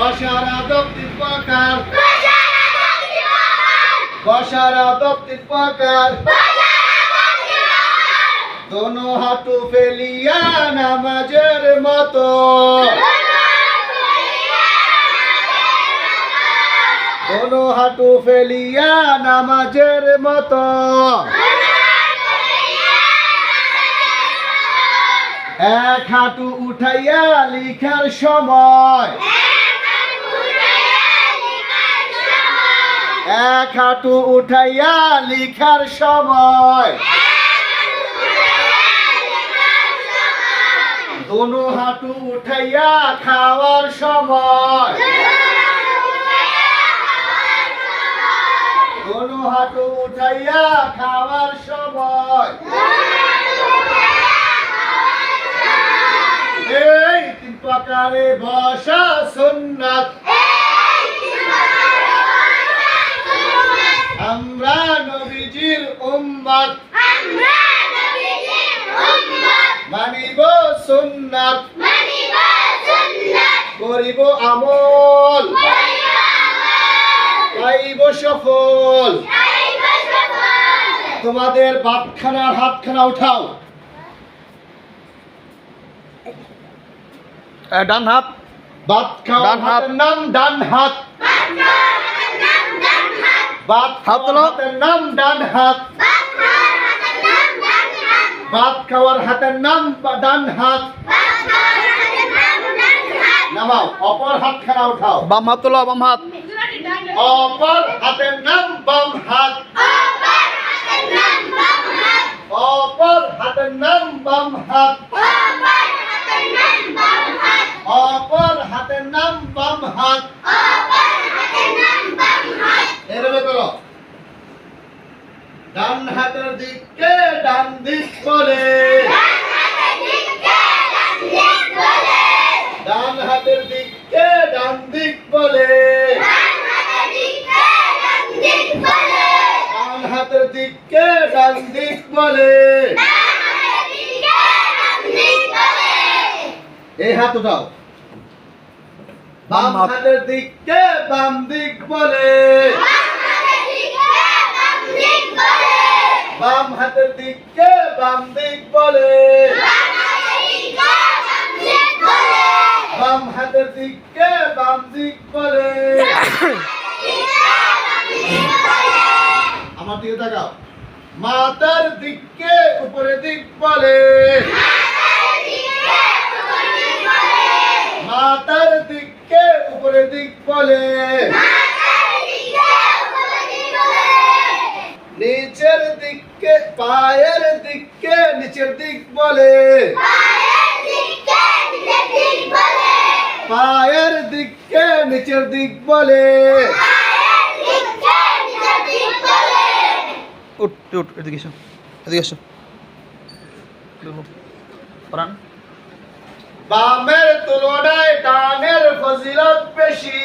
বসার আদব তিন প্রকার, বসার আদব তিন প্রকার। দোনো হাঁটু ফেলিয়া নামাজের মতো, দোনো হাঁটু ফেলিয়া নামাজের মতো। এক হাঁটু উঠাইয়া লিখার সময়, এক হাঁটু উঠাইয়া লিখার সময়। দোনো হাঁটু উঠাইয়া খাওয়ার সময়, দোনো হাঁটু উঠাইয়া খাওয়ার সময়। এই তিন প্রকারে বসা সুন্নাত, আমরা নবীজির উম্মত, মানিব সুন্নাত, করিব আমল, পাইব সফল। তোমাদের বাপখানার হাতখানা উঠাও, ডান হাত, ভাত খাওয়ার হাতের নাম ডান হাত, ভাত খাওয়ার হাতের নাম ডান হাত, ভাত খাওয়ার হাতের নাম ডান হাত। নামাও, অপর হাতখানা উঠাও, বাম হাত তোলো, বাম হাত, অপর হাতের নাম বাম হাত, অপর হাতের নাম বাম হাত, অপর হাতের নাম বাম হাত। এভাবে করো। ডান হাতের দিককে ডান দিক বলে, ডান হাতের দিককে ডান দিক বলে, ডান হাতের দিককে ডান দিক বলে। এই হাত উঠাও। বাম হাতের দিককে বাম দিক বলে, বাম হাতের দিককে বাম দিক বলে, বাম হাতের দিককে বাম দিক বলে। আমার দিকে তাকাও। মাথার দিককে উপরে দিক বলে, মাথার দিককে উপরে দিক বলে। নিচের দিককে পায়ের দিককে নিচের দিক বলে, পায়ের দিককে নিচের দিক বলে। উঠ উঠ, এদিকে এসো, এদিকে এসো। বামের তুলনায় ডানের ফজিলত বেশি,